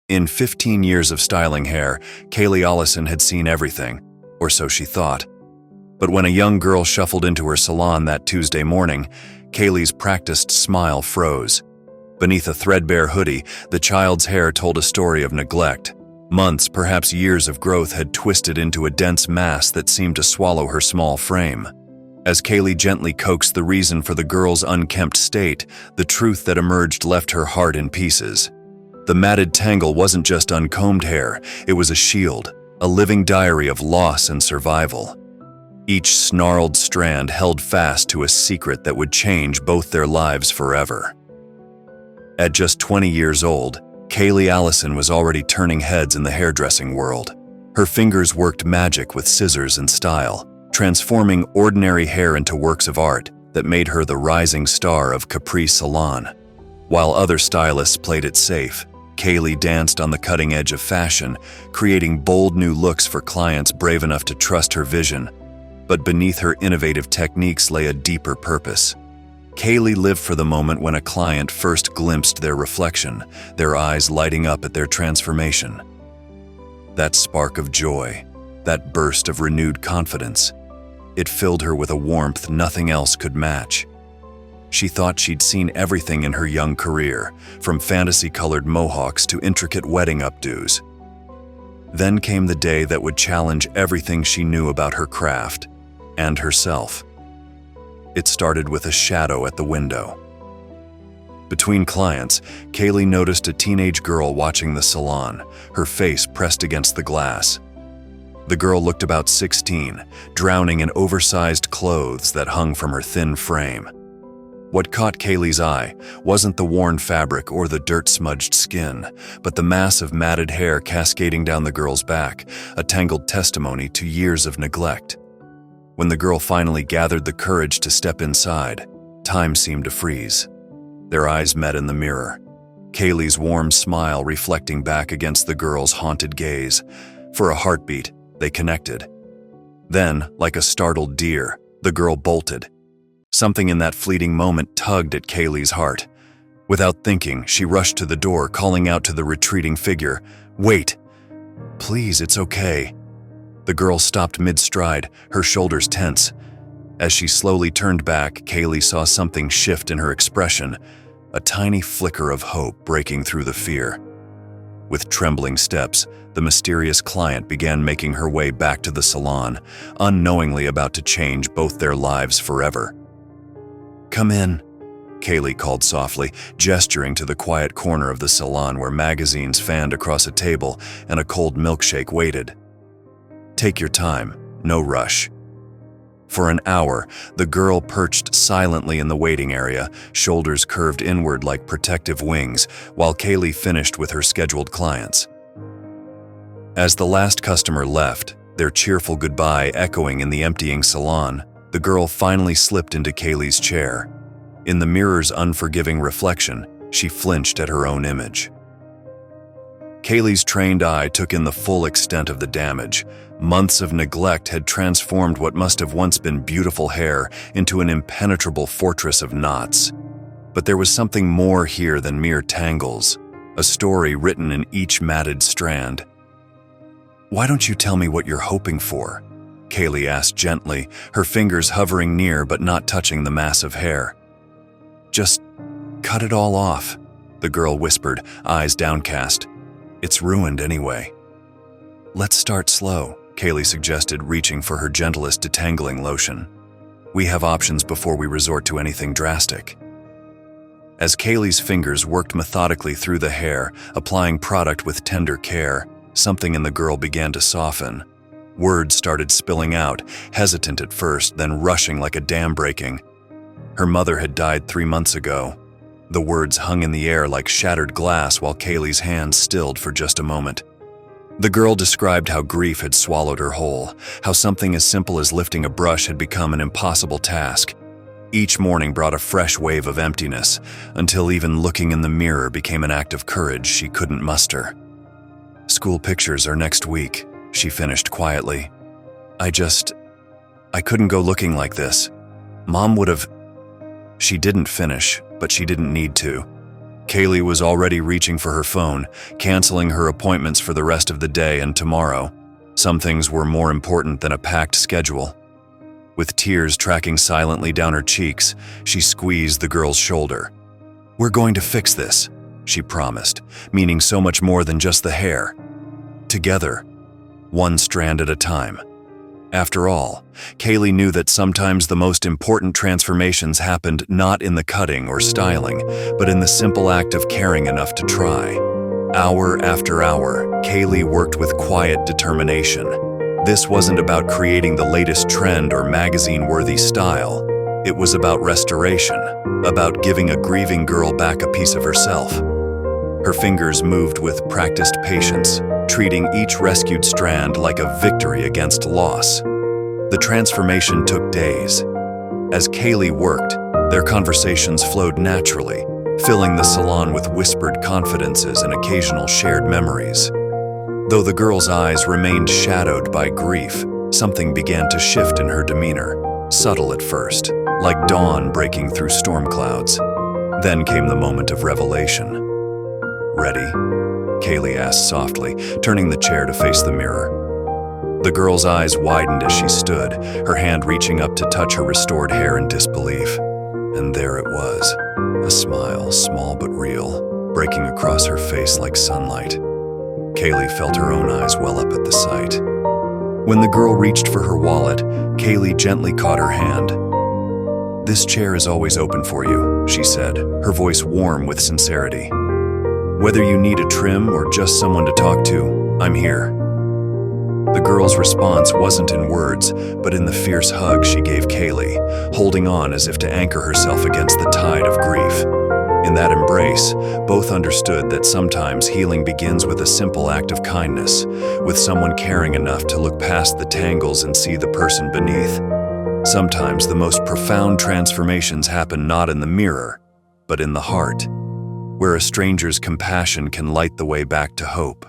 In 15 years of styling hair, Kaye Allison had seen everything, or so she thought. But when a young girl shuffled into her salon that Tuesday morning, Kaylee's practiced smile froze. Beneath a threadbare hoodie, the child's hair told a story of neglect. Months, perhaps years of growth had twisted into a dense mass that seemed to swallow her small frame. As Kaye gently coaxed the reason for the girl's unkempt state, the truth that emerged left her heart in pieces. The matted tangle wasn't just uncombed hair, it was a shield, a living diary of loss and survival. Each snarled strand held fast to a secret that would change both their lives forever. At just 20 years old, Kaye Allison was already turning heads in the hairdressing world. Her fingers worked magic with scissors and style, transforming ordinary hair into works of art that made her the rising star of Capri Salon. While other stylists played it safe, Kaye danced on the cutting edge of fashion, creating bold new looks for clients brave enough to trust her vision. But beneath her innovative techniques lay a deeper purpose. Kaye lived for the moment when a client first glimpsed their reflection, their eyes lighting up at their transformation. That spark of joy, that burst of renewed confidence, it filled her with a warmth nothing else could match. She thought she'd seen everything in her young career, from fantasy-colored mohawks to intricate wedding updos. Then came the day that would challenge everything she knew about her craft and herself. It started with a shadow at the window. Between clients, Kaye noticed a teenage girl watching the salon, her face pressed against the glass. The girl looked about 16, drowning in oversized clothes that hung from her thin frame. What caught Kaye's eye wasn't the worn fabric or the dirt-smudged skin, but the mass of matted hair cascading down the girl's back, a tangled testimony to years of neglect. When the girl finally gathered the courage to step inside, time seemed to freeze. Their eyes met in the mirror, Kaye's warm smile reflecting back against the girl's haunted gaze. For a heartbeat, they connected. Then, like a startled deer, the girl bolted. Something in that fleeting moment tugged at Kaye's heart. Without thinking, she rushed to the door, calling out to the retreating figure, "Wait! Please, it's okay." The girl stopped mid-stride, her shoulders tense. As she slowly turned back, Kaye saw something shift in her expression, a tiny flicker of hope breaking through the fear. With trembling steps, the mysterious client began making her way back to the salon, unknowingly about to change both their lives forever. "Come in," Kaye called softly, gesturing to the quiet corner of the salon where magazines fanned across a table and a cold milkshake waited. "Take your time, no rush." For an hour, the girl perched silently in the waiting area, shoulders curved inward like protective wings, while Kaye finished with her scheduled clients. As the last customer left, their cheerful goodbye echoing in the emptying salon, the girl finally slipped into Kaye's chair. In the mirror's unforgiving reflection, she flinched at her own image. Kaye's trained eye took in the full extent of the damage. Months of neglect had transformed what must have once been beautiful hair into an impenetrable fortress of knots. But there was something more here than mere tangles, a story written in each matted strand. "Why don't you tell me what you're hoping for?" Kaye asked gently, her fingers hovering near but not touching the mass of hair. "Just cut it all off," the girl whispered, eyes downcast. "It's ruined anyway." "Let's start slow," Kaye suggested, reaching for her gentlest detangling lotion. "We have options before we resort to anything drastic." As Kaye's fingers worked methodically through the hair, applying product with tender care, something in the girl began to soften. Words started spilling out, hesitant at first, then rushing like a dam breaking. Her mother had died 3 months ago. The words hung in the air like shattered glass while Kaye's hands stilled for just a moment. The girl described how grief had swallowed her whole, how something as simple as lifting a brush had become an impossible task. Each morning brought a fresh wave of emptiness, until even looking in the mirror became an act of courage she couldn't muster. "School pictures are next week," she finished quietly. I couldn't go looking like this. Mom would have..." She didn't finish, but she didn't need to. Kaye was already reaching for her phone, canceling her appointments for the rest of the day and tomorrow. Some things were more important than a packed schedule. With tears tracking silently down her cheeks, she squeezed the girl's shoulder. "We're going to fix this," she promised, meaning so much more than just the hair. Together, one strand at a time. After all, Kaye knew that sometimes the most important transformations happened not in the cutting or styling, but in the simple act of caring enough to try. Hour after hour, Kaye worked with quiet determination. This wasn't about creating the latest trend or magazine-worthy style. It was about restoration, about giving a grieving girl back a piece of herself. Her fingers moved with practiced patience, treating each rescued strand like a victory against loss. The transformation took days. As Kaye worked, their conversations flowed naturally, filling the salon with whispered confidences and occasional shared memories. Though the girl's eyes remained shadowed by grief, something began to shift in her demeanor, subtle at first, like dawn breaking through storm clouds. Then came the moment of revelation. "Ready?" Kaye asked softly, turning the chair to face the mirror. The girl's eyes widened as she stood, her hand reaching up to touch her restored hair in disbelief. And there it was, a smile, small but real, breaking across her face like sunlight. Kaye felt her own eyes well up at the sight. When the girl reached for her wallet, Kaye gently caught her hand. "This chair is always open for you," she said, her voice warm with sincerity. "Whether you need a trim or just someone to talk to, I'm here." The girl's response wasn't in words, but in the fierce hug she gave Kaye, holding on as if to anchor herself against the tide of grief. In that embrace, both understood that sometimes healing begins with a simple act of kindness, with someone caring enough to look past the tangles and see the person beneath. Sometimes the most profound transformations happen not in the mirror, but in the heart, where a stranger's compassion can light the way back to hope.